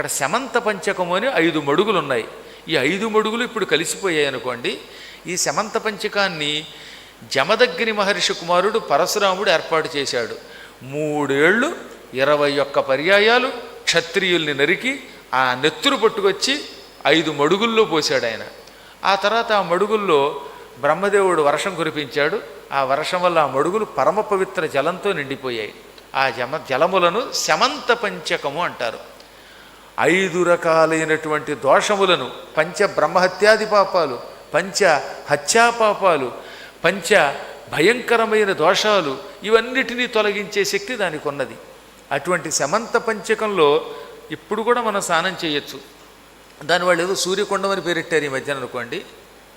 అక్కడ శమంత పంచకము అని 5 మడుగులు ఉన్నాయి. ఈ 5 మడుగులు ఇప్పుడు కలిసిపోయాయి అనుకోండి. ఈ శమంత పంచకాన్ని జమదగ్ని మహర్షి కుమారుడు పరశురాముడు ఏర్పాటు చేశాడు. 3 ఏళ్ళు 21 పర్యాయాలు క్షత్రియుల్ని నరికి ఆ నెత్తురు పట్టుకొచ్చి 5 మడుగుల్లో పోశాడు ఆయన. ఆ తర్వాత ఆ మడుగుల్లో బ్రహ్మదేవుడు వర్షం కురిపించాడు. ఆ వర్షం వల్ల ఆ మడుగులు పరమ పవిత్ర జలంతో నిండిపోయాయి. ఆ జలములను శమంత పంచకము అంటారు. 5 రకాలైనటువంటి దోషములను, పంచ బ్రహ్మహత్యాది పాపాలు, పంచ హత్యా పాపాలు, పంచ భయంకరమైన దోషాలు, ఇవన్నిటినీ తొలగించే శక్తి దానికి ఉన్నది. అటువంటి శమంత పంచకంలో ఇప్పుడు కూడా మనం స్నానం చేయొచ్చు. దాని వాళ్ళు ఏదో సూర్యకొండం అని పేరెట్టారు ఈ మధ్యన అనుకోండి.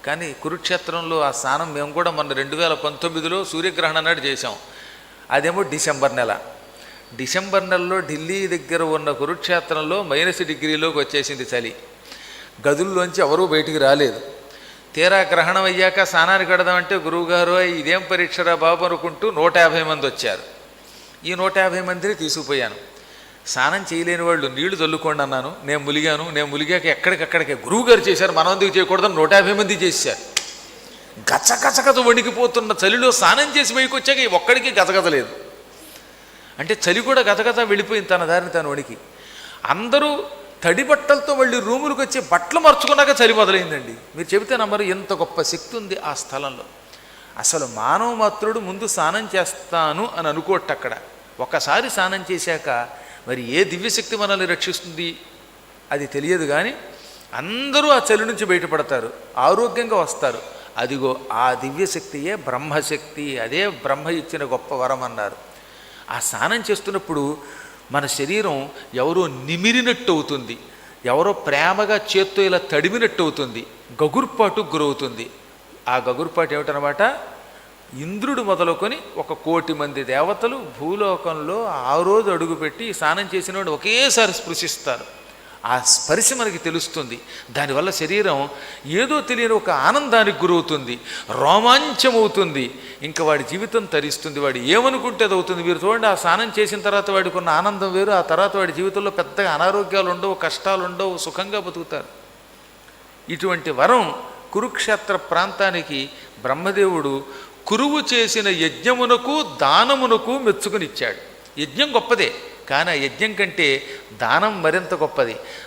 కానీ కురుక్షేత్రంలో ఆ స్నానం మేము కూడా మొన్న 2019లో సూర్యగ్రహణం నాడు చేసాం. అదేమో డిసెంబర్ నెల. డిసెంబర్ నెలలో ఢిల్లీ దగ్గర ఉన్న కురుక్షేత్రంలో -డిగ్రీలోకి వచ్చేసింది చలి. గదుల్లోంచి ఎవరూ బయటికి రాలేదు. తీరా గ్రహణం అయ్యాక స్నానానికి కడదామంటే గురువుగారు ఇదేం పరీక్షరా బాబు అనుకుంటూ 150 మంది వచ్చారు. ఈ 150 మందిని తీసుకుపోయాను. స్నానం చేయలేని వాళ్ళు నీళ్లు చల్లుకోండి అన్నాను. నేను ములిగాక ఎక్కడికక్కడికే గురువుగారు చేశారు, మనం ఎందుకు చేయకూడదని 150 మంది చేశారు. గచగచగచ వణికిపోతున్న చలిలో స్నానం చేసి బయటకు వచ్చాక ఒక్కడికి గజగజలేదు. అంటే చలి కూడా గజగజ వెళ్ళిపోయింది తన దారిని తను వణికి. అందరూ తడి బట్టలతో వాళ్ళు రూములకు వచ్చి బట్టలు మర్చుకున్నాక చలి మొదలైందండి. మీరు చెబితే నమ్మరు, ఎంత గొప్ప శక్తి ఉంది ఆ స్థలంలో. అసలు మానవ మాత్రుడు ముందు స్నానం చేస్తాను అని అనుకోట. అక్కడ ఒకసారి స్నానం చేశాక మరి ఏ దివ్యశక్తి మనల్ని రక్షిస్తుంది అది తెలియదు. కానీ అందరూ ఆ చలి నుంచి బయటపడతారు, ఆరోగ్యంగా వస్తారు. అదిగో ఆ దివ్యశక్తియే బ్రహ్మశక్తి. అదే బ్రహ్మ ఇచ్చిన గొప్ప వరం అన్నారు. ఆ స్నానం చేస్తున్నప్పుడు మన శరీరం ఎవరో నిమిరినట్టు అవుతుంది, ఎవరో ప్రేమగా చేత్తో ఇలా తడిమినట్టు అవుతుంది, గగుర్పాటుకు గురవుతుంది. ఆ గగుర్పాటు ఏమిటనమాట, ఇంద్రుడు మొదలుకొని 1,00,00,000 మంది దేవతలు భూలోకంలో ఆ రోజు అడుగుపెట్టి స్నానం చేసిన వాడు ఒకేసారి స్పృశిస్తారు. ఆ స్పర్శ మనకి తెలుస్తుంది. దానివల్ల శరీరం ఏదో తెలియని ఒక ఆనందానికి గురవుతుంది, రోమాంచమవుతుంది. ఇంకా వాడి జీవితం తరిస్తుంది. వాడు ఏమనుకుంటే అది అవుతుంది. మీరు చూడండి, ఆ స్నానం చేసిన తర్వాత వాడికి ఉన్న ఆనందం వేరు. ఆ తర్వాత వాడి జీవితంలో పెద్దగా అనారోగ్యాలు ఉండవు, కష్టాలు ఉండవు, సుఖంగా బతుకుతారు. ఇటువంటి వరం కురుక్షేత్ర ప్రాంతానికి బ్రహ్మదేవుడు కురువు చేసిన యజ్ఞమునకు దానమునకు మెచ్చుకునిచ్చాడు. యజ్ఞం గొప్పదే, కానీ ఆ యజ్ఞం కంటే దానం మరింత గొప్పది.